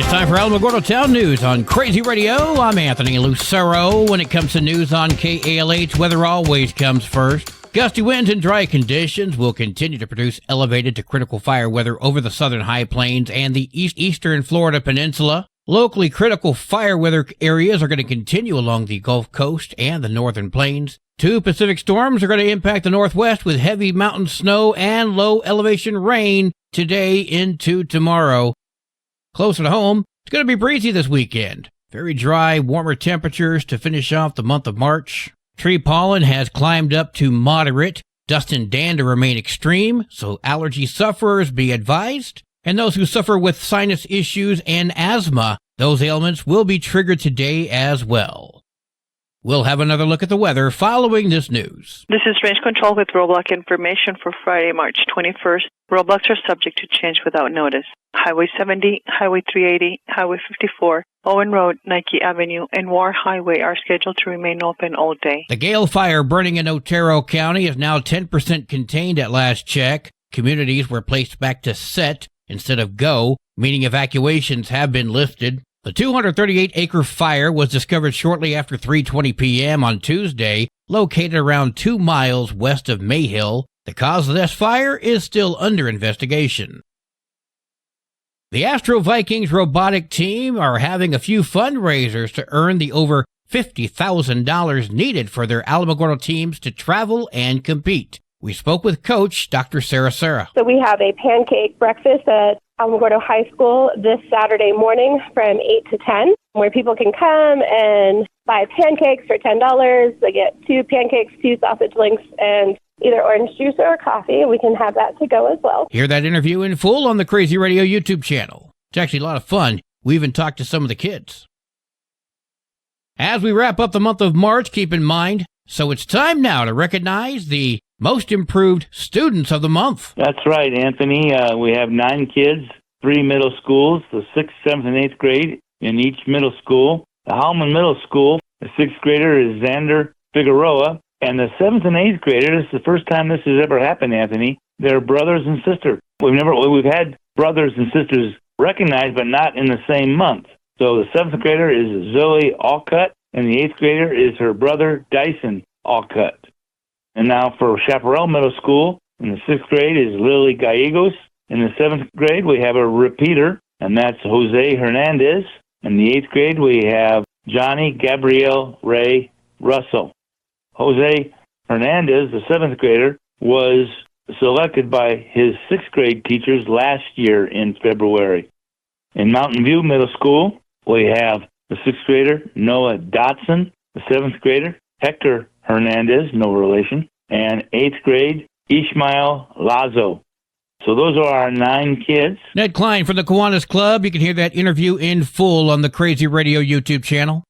Time for Alamogordo Town News on Crazy Radio. I'm Anthony Lucero. When it comes to news on KALH, weather always comes first. Gusty winds and dry conditions will continue to produce elevated to critical fire weather over the southern high plains and the eastern Florida peninsula. Locally critical fire weather areas are going to continue along the Gulf Coast and the northern plains. 2 Pacific storms are going to impact the northwest with heavy mountain snow and low elevation rain today into tomorrow. Closer to home, it's going to be breezy this weekend. Very dry, warmer temperatures to finish off the month of March. Tree pollen has climbed up to moderate. Dust and dander remain extreme, so allergy sufferers be advised. And those who suffer with sinus issues and asthma, those ailments will be triggered today as well. We'll have another look at the weather following this news. This is Range Control with roadblock information for Friday, March 21st. Roadblocks are subject to change without notice. Highway 70, Highway 380, Highway 54, Owen Road, Nike Avenue, and War Highway are scheduled to remain open all day. The Gale fire burning in Otero County is now 10% contained at last check. Communities were placed back to set instead of go, meaning evacuations have been lifted. The 238-acre fire was discovered shortly after 3:20 p.m. on Tuesday, located around 2 miles west of Mayhill. The cause of this fire is still under investigation. The Astro Vikings robotic team are having a few fundraisers to earn the over $50,000 needed for their Alamogordo teams to travel and compete. We spoke with Coach Dr. Sarah. So we have a pancake breakfast at Alamogordo High School this Saturday morning from 8 to 10, where people can come and buy pancakes for $10. They get 2 pancakes, 2 sausage links, and either orange juice or coffee. We can have that to go as well. Hear that interview in full on the Crazy Radio YouTube channel. It's actually a lot of fun. We even talked to some of the kids. As we wrap up the month of March, keep in mind, so it's time now to recognize the most improved students of the month. That's right, Anthony. We have 9 kids, 3 middle schools, the 6th, 7th, and 8th grade in each middle school. The Hallman Middle School, the 6th grader is Xander Figueroa, and the 7th and 8th grader, this is the first time this has ever happened, Anthony. They're brothers and sisters. We've had brothers and sisters recognized, but not in the same month. So the 7th grader is Zoe Alcutt, and the 8th grader is her brother Dyson Alcutt. And now for Chaparral Middle School, in the 6th grade is Lily Gallegos. In the 7th grade, we have a repeater, and that's Jose Hernandez. In the 8th grade, we have Johnny Gabriel Ray Russell. Jose Hernandez, the 7th grader, was selected by his 6th grade teachers last year in February. In Mountain View Middle School, we have the 6th grader, Noah Dotson, the 7th grader, Hector Hernandez, no relation, and 8th grade, Ishmael Lazo. So those are our 9 kids. Ned Klein from the Kiwanis Club. You can hear that interview in full on the Crazy Radio YouTube channel.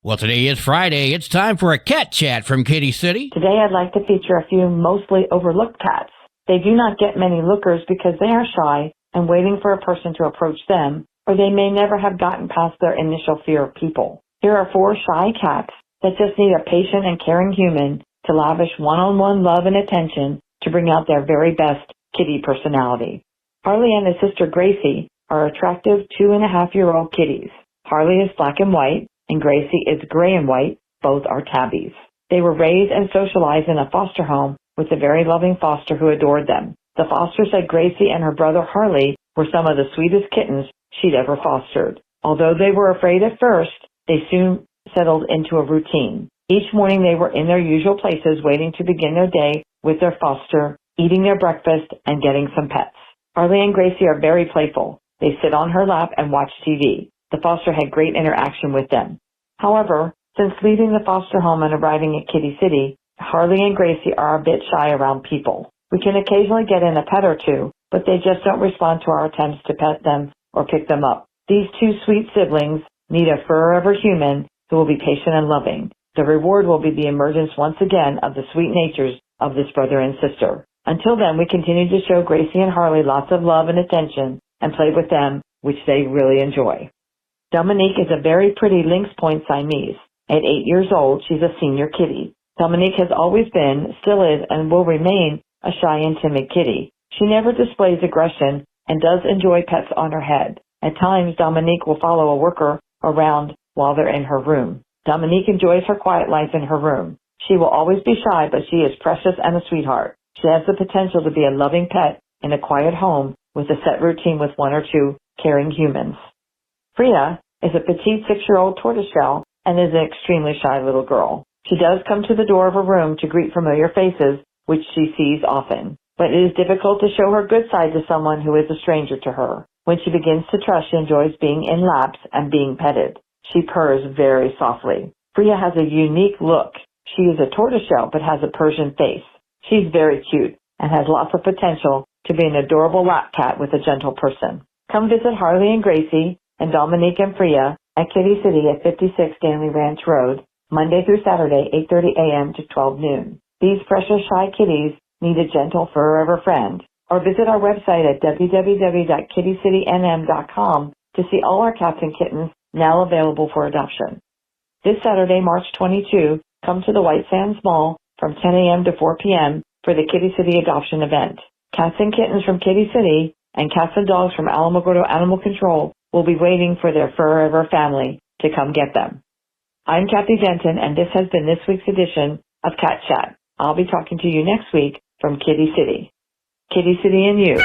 Well, today is Friday. It's time for a cat chat from Katy City. Today I'd like to feature a few mostly overlooked cats. They do not get many lookers because they are shy and waiting for a person to approach them, or they may never have gotten past their initial fear of people. Here are 4 shy cats that just need a patient and caring human to lavish one-on-one love and attention to bring out their very best kitty personality. Harley and his sister Gracie are attractive 2.5-year-old kitties. Harley is black and white, and Gracie is gray and white. Both are tabbies. They were raised and socialized in a foster home with a very loving foster who adored them. The foster said Gracie and her brother Harley were some of the sweetest kittens she'd ever fostered. Although they were afraid at first, they soon settled into a routine. Each morning they were in their usual places waiting to begin their day with their foster, eating their breakfast, and getting some pets. Harley and Gracie are very playful. They sit on her lap and watch TV. The foster had great interaction with them. However, since leaving the foster home and arriving at Kitty City, Harley and Gracie are a bit shy around people. We can occasionally get in a pet or two, but they just don't respond to our attempts to pet them or pick them up. These 2 sweet siblings need a forever human who will be patient and loving. The reward will be the emergence once again of the sweet natures of this brother and sister. Until then, we continue to show Gracie and Harley lots of love and attention and play with them, which they really enjoy. Dominique is a very pretty Lynx Point Siamese. At 8 years old, she's a senior kitty. Dominique has always been, still is, and will remain a shy and timid kitty. She never displays aggression and does enjoy pets on her head. At times, Dominique will follow a worker around while they're in her room. Dominique enjoys her quiet life in her room. She will always be shy, but she is precious and a sweetheart. She has the potential to be a loving pet in a quiet home with a set routine with one or two caring humans. Priya is a petite 6-year-old tortoiseshell and is an extremely shy little girl. She does come to the door of her room to greet familiar faces, which she sees often. But it is difficult to show her good side to someone who is a stranger to her. When she begins to trust, she enjoys being in laps and being petted. She purrs very softly. Priya has a unique look. She is a tortoiseshell but has a Persian face. She's very cute and has lots of potential to be an adorable lap cat with a gentle person. Come visit Harley and Gracie and Dominique and Priya at Kitty City at 56 Stanley Ranch Road, Monday through Saturday, 8:30 a.m. to 12 noon. These precious shy kitties need a gentle forever friend. Or visit our website at www.kittycitynm.com to see all our cats and kittens now available for adoption. This Saturday, March 22, come to the White Sands Mall from 10 a.m. to 4 p.m. for the Kitty City adoption event. Cats and kittens from Kitty City and cats and dogs from Alamogordo Animal Control will be waiting for their forever family to come get them. I'm Kathy Denton, and this has been this week's edition of Cat Chat. I'll be talking to you next week from Kitty City. Kitty City and you.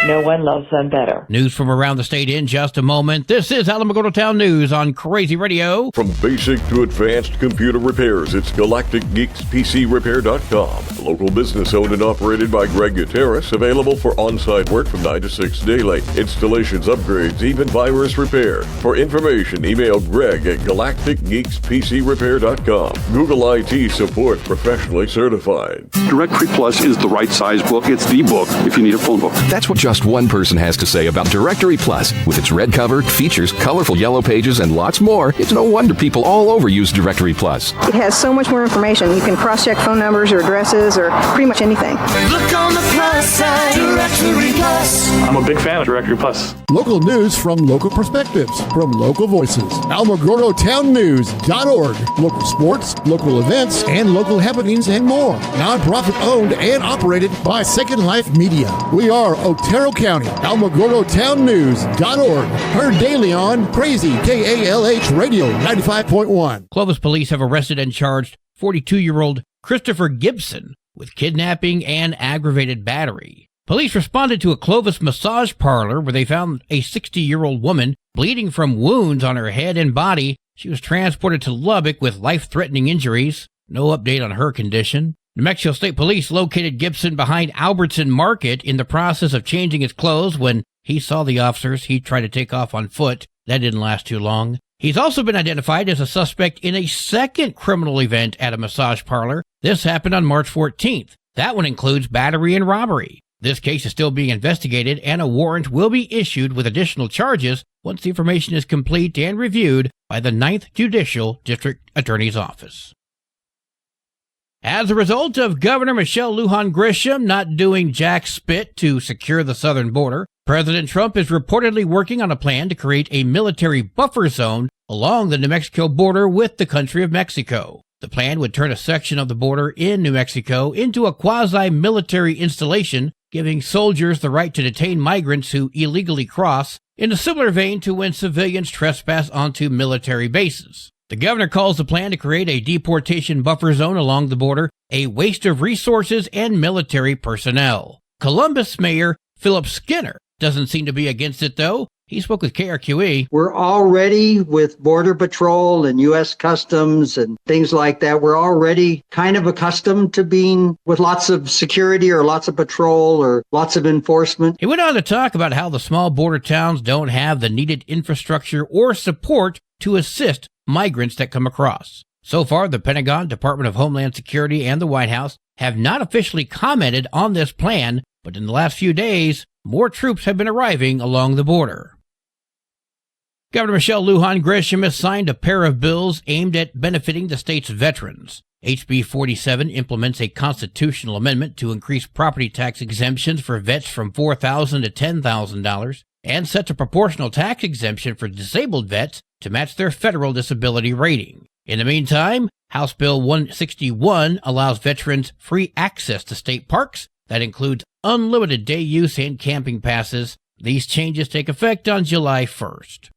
No one loves them better. News from around the state in just a moment. This is Alamogordo Town News on Crazy Radio. From basic to advanced computer repairs, it's GalacticGeeksPCRepair.com. Local business owned and operated by Greg Gutierrez. Available for on-site work from 9 to 6 daily. Installations, upgrades, even virus repair. For information, email Greg at GalacticGeeksPCRepair.com. Google IT support, professionally certified. Directory Plus is the right size book. It's the book if you need a phone book. That's what just one person has to say about Directory Plus. With its red cover, features, colorful yellow pages, and lots more, it's no wonder people all over use Directory Plus. It has so much more information. You can cross-check phone numbers or addresses or pretty much anything. Look on the plus side, Directory Plus. I'm a big fan of Directory Plus. Local news from local perspectives, from local voices. AlamogordoTownNews.org. Local sports, local events, and local happenings and more. Nonprofit owned and operated by Second Life Media. We are Otero County. AlamogordoTownNews.org. Heard daily on Crazy KALH Radio 95.1. Clovis police have arrested and charged 42-year-old Christopher Gibson with kidnapping and aggravated battery. Police responded to a Clovis massage parlor where they found a 60-year-old woman bleeding from wounds on her head and body. She was transported to Lubbock with life-threatening injuries. No update on her condition. New Mexico State Police located Gibson behind Albertson Market in the process of changing his clothes. When he saw the officers, he tried to take off on foot. That didn't last too long. He's also been identified as a suspect in a second criminal event at a massage parlor. This happened on March 14th. That one includes battery and robbery. This case is still being investigated, and a warrant will be issued with additional charges once the information is complete and reviewed by the 9th Judicial District Attorney's Office. As a result of Governor Michelle Lujan Grisham not doing jack spit to secure the southern border, President Trump is reportedly working on a plan to create a military buffer zone along the New Mexico border with the country of Mexico. The plan would turn a section of the border in New Mexico into a quasi-military installation, giving soldiers the right to detain migrants who illegally cross, in a similar vein to when civilians trespass onto military bases. The governor calls the plan to create a deportation buffer zone along the border a waste of resources and military personnel. Columbus Mayor Philip Skinner doesn't seem to be against it, though. He spoke with KRQE. We're already with Border Patrol and U.S. Customs and things like that. We're already kind of accustomed to being with lots of security or lots of patrol or lots of enforcement. He went on to talk about how the small border towns don't have the needed infrastructure or support to assist migrants that come across. So far, the Pentagon, Department of Homeland Security, and the White House have not officially commented on this plan, but in the last few days, more troops have been arriving along the border. Governor Michelle Lujan Grisham has signed a pair of bills aimed at benefiting the state's veterans. HB 47 implements a constitutional amendment to increase property tax exemptions for vets from $4,000 to $10,000 and sets a proportional tax exemption for disabled vets to match their federal disability rating. In the meantime, House Bill 161 allows veterans free access to state parks. That includes unlimited day use and camping passes. These changes take effect on July 1st.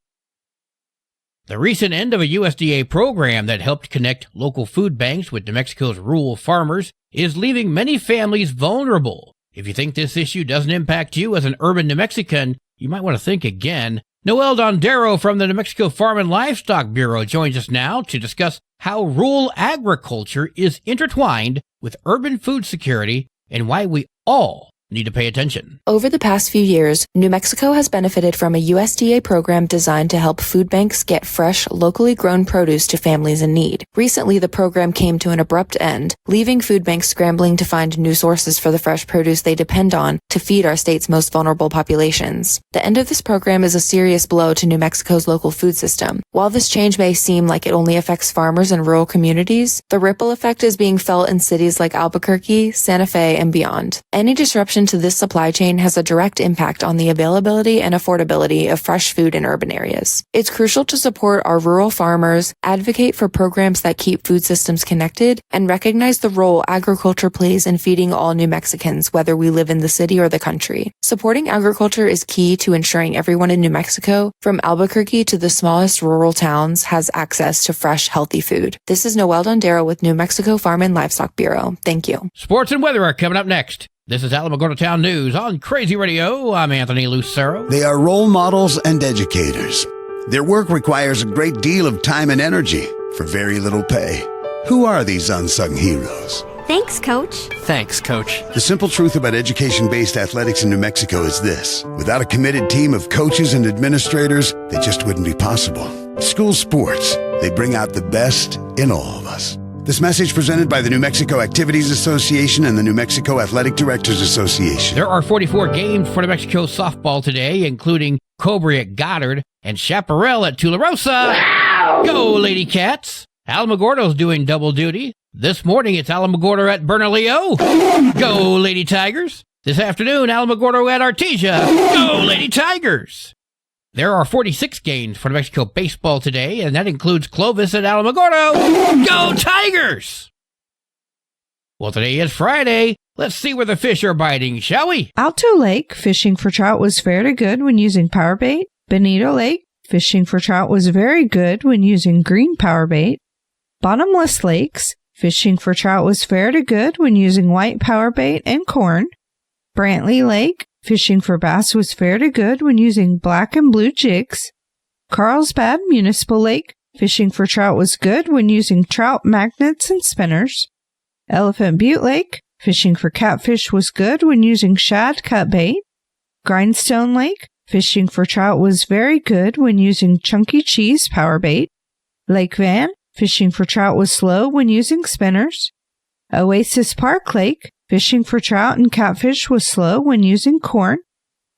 The recent end of a USDA program that helped connect local food banks with New Mexico's rural farmers is leaving many families vulnerable. If you think this issue doesn't impact you as an urban New Mexican, you might want to think again. Noel Dondero from the New Mexico Farm and Livestock Bureau joins us now to discuss how rural agriculture is intertwined with urban food security and why we all need to pay attention. Over the past few years, New Mexico has benefited from a USDA program designed to help food banks get fresh, locally grown produce to families in need. Recently, the program came to an abrupt end, leaving food banks scrambling to find new sources for the fresh produce they depend on to feed our state's most vulnerable populations. The end of this program is a serious blow to New Mexico's local food system. While this change may seem like it only affects farmers and rural communities, the ripple effect is being felt in cities like Albuquerque, Santa Fe, and beyond. Any disruption to this supply chain has a direct impact on the availability and affordability of fresh food in urban areas. It's crucial to support our rural farmers, advocate for programs that keep food systems connected, and recognize the role agriculture plays in feeding all New Mexicans, whether we live in the city or the country. Supporting agriculture is key to ensuring everyone in New Mexico, from Albuquerque to the smallest rural towns, has access to fresh, healthy food. This is Noel Dondero with New Mexico Farm and Livestock Bureau. Thank you. Sports and weather are coming up next. This is Alamogordo Town News on Crazy Radio. I'm Anthony Lucero. They are role models and educators. Their work requires a great deal of time and energy for very little pay. Who are these unsung heroes? Thanks, Coach. Thanks, Coach. The simple truth about education-based athletics in New Mexico is this. Without a committed team of coaches and administrators, they just wouldn't be possible. School sports, they bring out the best in all of us. This message presented by the New Mexico Activities Association and the New Mexico Athletic Directors Association. There are 44 games for New Mexico softball today, including Cobre at Goddard and Chaparral at Tularosa. Wow! Go, Lady Cats! Alamogordo's doing double duty. This morning, it's Alamogordo at Bernalillo. Go, Lady Tigers! This afternoon, Alamogordo at Artesia. Go, Lady Tigers! There are 46 games for New Mexico baseball today, and that includes Clovis at Alamogordo. Go Tigers! Well, today is Friday. Let's see where the fish are biting, shall we? Alto Lake, fishing for trout was fair to good when using power bait. Bonito Lake, fishing for trout was very good when using green power bait. Bottomless Lakes, fishing for trout was fair to good when using white power bait and corn. Brantley Lake, fishing for bass was fair to good when using black and blue jigs. Carlsbad Municipal Lake, fishing for trout was good when using trout magnets and spinners. Elephant Butte Lake, fishing for catfish was good when using shad cut bait. Grindstone Lake, fishing for trout was very good when using chunky cheese power bait. Lake Van, fishing for trout was slow when using spinners. Oasis Park Lake, fishing for trout and catfish was slow when using corn.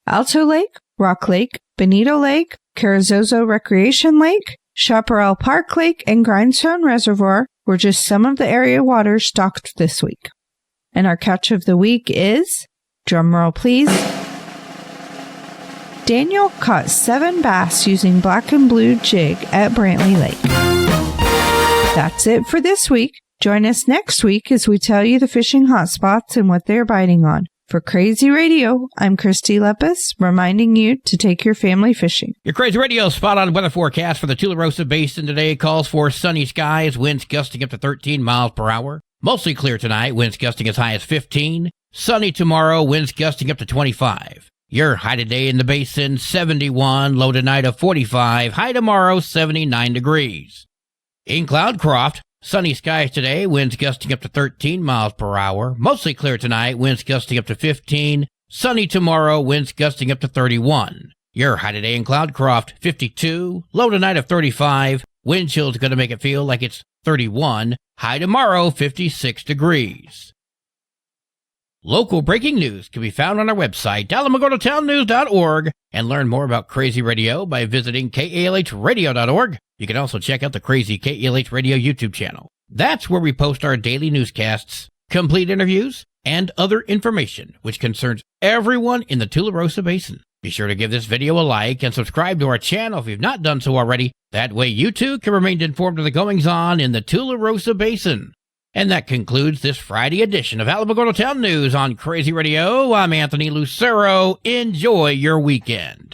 Alto Lake, Rock Lake, Bonito Lake, Carrizozo Recreation Lake, Chaparral Park Lake, and Grindstone Reservoir were just some of the area waters stocked this week. And our catch of the week is, drumroll please, Daniel caught 7 bass using black and blue jig at Brantley Lake. That's it for this week. Join us next week as we tell you the fishing hotspots and what they're biting on. For Crazy Radio, I'm Christy Lepis, reminding you to take your family fishing. Your Crazy Radio spot-on weather forecast for the Tularosa Basin today calls for sunny skies, winds gusting up to 13 miles per hour. Mostly clear tonight, winds gusting as high as 15. Sunny tomorrow, winds gusting up to 25. Your high today in the basin, 71, low tonight of 45, high tomorrow, 79 degrees. In Cloudcroft, sunny skies today, winds gusting up to 13 miles per hour. Mostly clear tonight, winds gusting up to 15. Sunny tomorrow, winds gusting up to 31. Your high today in Cloudcroft, 52. Low tonight of 35. Wind chill's going to make it feel like it's 31. High tomorrow, 56 degrees. Local breaking news can be found on our website, alamogordotownnews.org, and learn more about Crazy Radio by visiting kalhradio.org. You can also check out the Crazy KALH Radio YouTube channel. That's where we post our daily newscasts, complete interviews, and other information which concerns everyone in the Tularosa Basin. Be sure to give this video a like and subscribe to our channel if you've not done so already. That way you too can remain informed of the goings-on in the Tularosa Basin. And that concludes this Friday edition of Alamogordo Town News on Crazy Radio. I'm Anthony Lucero. Enjoy your weekend.